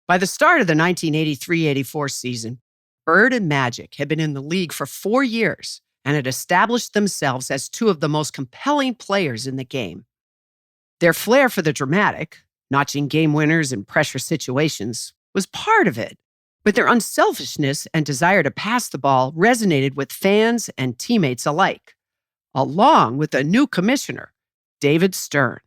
By the start of the 1983-84 season, Bird and Magic had been in the league for 4 years and had established themselves as two of the most compelling players in the game. Their flair for the dramatic, notching game winners in pressure situations, was part of it, but their unselfishness and desire to pass the ball resonated with fans and teammates alike, along with a new commissioner, David Stern.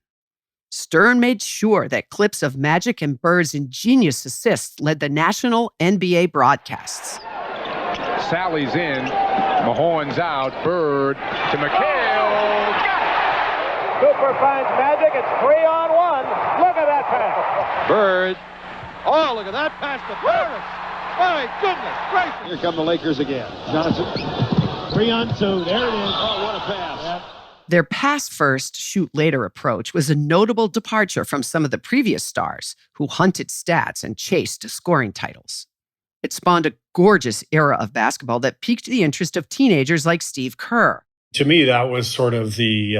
Stern made sure that clips of Magic and Bird's ingenious assists led the national NBA broadcasts. Sally's in, Mahorn's out, Bird to McHale. Got it! Cooper finds Magic, it's 3-on-1. Look at that pass. Bird. Oh, look at that pass to Paris. My goodness gracious. Here come the Lakers again. Johnson, 3-on-2. There it is. Oh, what a pass. Yep. Their pass-first, shoot-later approach was a notable departure from some of the previous stars who hunted stats and chased scoring titles. It spawned a gorgeous era of basketball that piqued the interest of teenagers like Steve Kerr. To me, that was sort of the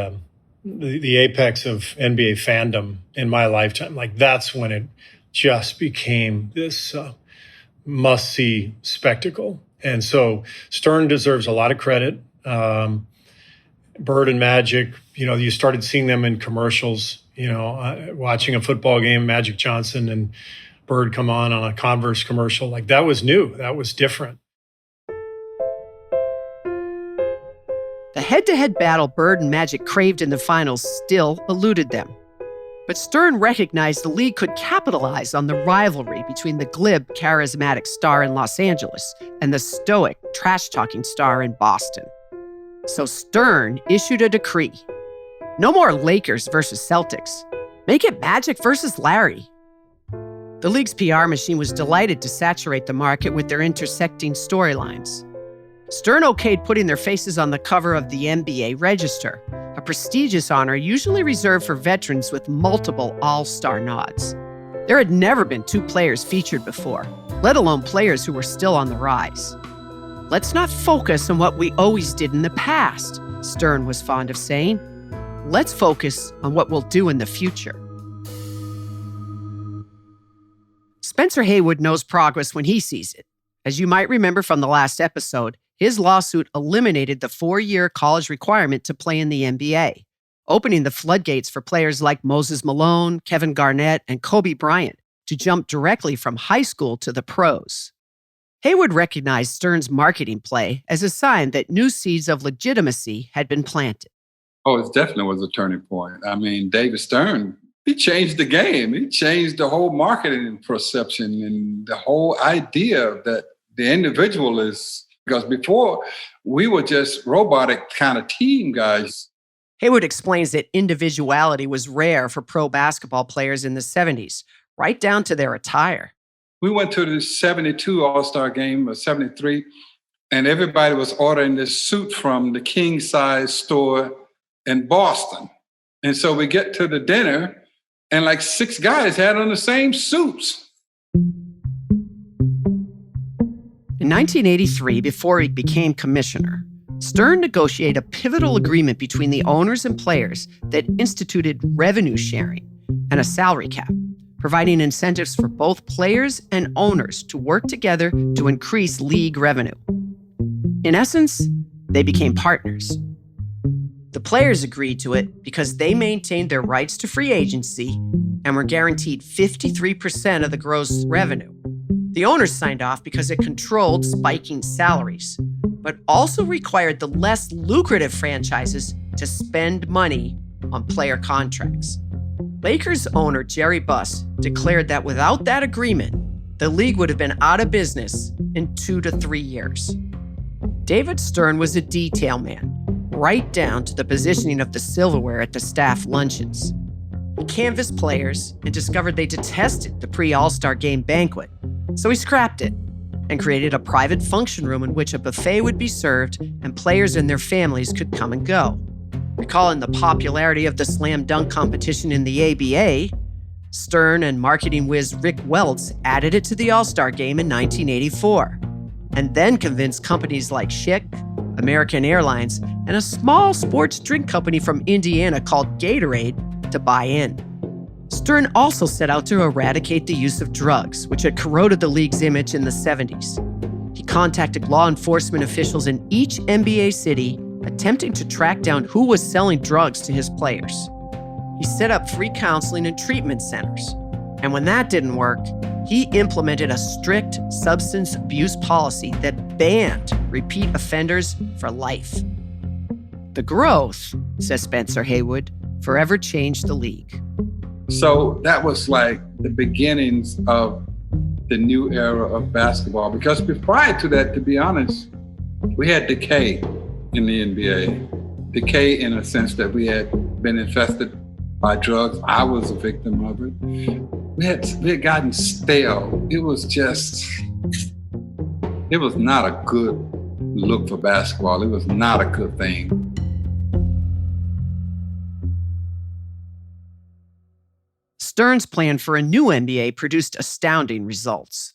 apex of NBA fandom in my lifetime. Like, that's when it just became this must-see spectacle. And so Stern deserves a lot of credit. Bird and Magic, you started seeing them in commercials, watching a football game, Magic Johnson and Bird come on a Converse commercial. Like, that was new. That was different. The head-to-head battle Bird and Magic craved in the finals still eluded them. But Stern recognized the league could capitalize on the rivalry between the glib, charismatic star in Los Angeles and the stoic, trash-talking star in Boston. So Stern issued a decree. No more Lakers versus Celtics. Make it Magic versus Larry. The league's PR machine was delighted to saturate the market with their intersecting storylines. Stern okayed putting their faces on the cover of the NBA Register, a prestigious honor usually reserved for veterans with multiple all-star nods. There had never been two players featured before, let alone players who were still on the rise. Let's not focus on what we always did in the past, Stern was fond of saying. Let's focus on what we'll do in the future. Spencer Haywood knows progress when he sees it. As you might remember from the last episode, his lawsuit eliminated the 4-year college requirement to play in the NBA, opening the floodgates for players like Moses Malone, Kevin Garnett, and Kobe Bryant to jump directly from high school to the pros. Haywood recognized Stern's marketing play as a sign that new seeds of legitimacy had been planted. Oh, it definitely was a turning point. I mean, David Stern, he changed the game. He changed the whole marketing perception and the whole idea that the individual is, because before we were just robotic kind of team guys. Haywood explains that individuality was rare for pro basketball players in the 70s, right down to their attire. We went to the 72 All-Star game, or 73, and everybody was ordering this suit from the king size store in Boston. And so we get to the dinner, and like 6 guys had on the same suits. In 1983, before he became commissioner, Stern negotiated a pivotal agreement between the owners and players that instituted revenue sharing and a salary cap, providing incentives for both players and owners to work together to increase league revenue. In essence, they became partners. The players agreed to it because they maintained their rights to free agency and were guaranteed 53% of the gross revenue. The owners signed off because it controlled spiking salaries, but also required the less lucrative franchises to spend money on player contracts. Lakers owner Jerry Buss declared that without that agreement, the league would have been out of business in 2 to 3 years. David Stern was a detail man, right down to the positioning of the silverware at the staff luncheons. He canvassed players and discovered they detested the pre-All-Star game banquet, so he scrapped it and created a private function room in which a buffet would be served and players and their families could come and go. Recalling the popularity of the slam dunk competition in the ABA, Stern and marketing whiz Rick Welts added it to the All-Star game in 1984, and then convinced companies like Schick, American Airlines, and a small sports drink company from Indiana called Gatorade to buy in. Stern also set out to eradicate the use of drugs, which had corroded the league's image in the 70s. He contacted law enforcement officials in each NBA city, attempting to track down who was selling drugs to his players. He set up free counseling and treatment centers. And when that didn't work, he implemented a strict substance abuse policy that banned repeat offenders for life. The growth, says Spencer Haywood, forever changed the league. So that was like the beginnings of the new era of basketball. Because prior to that, to be honest, we had decay in the NBA. Decay in a sense that we had been infested by drugs. I was a victim of it. We had gotten stale. It was not a good look for basketball. It was not a good thing. Stern's plan for a new NBA produced astounding results.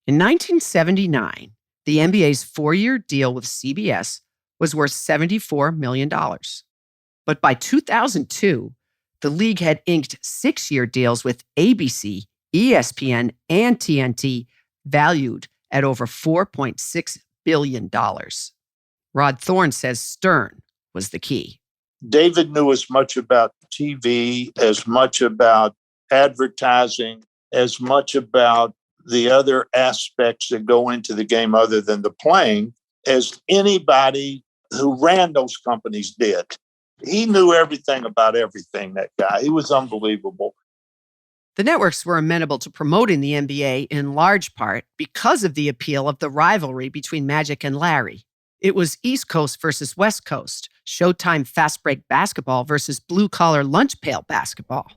In 1979, the NBA's 4-year deal with CBS was worth $74 million. But by 2002, the league had inked 6-year deals with ABC, ESPN, and TNT, valued at over $4.6 billion. Rod Thorne says Stern was the key. David knew as much about TV, as much about advertising, as much about the other aspects that go into the game other than the playing as anybody who ran those companies did. He knew everything about everything, that guy. He was unbelievable. The networks were amenable to promoting the NBA in large part because of the appeal of the rivalry between Magic and Larry. It was East Coast versus West Coast, Showtime fast break basketball versus blue-collar lunch pail basketball.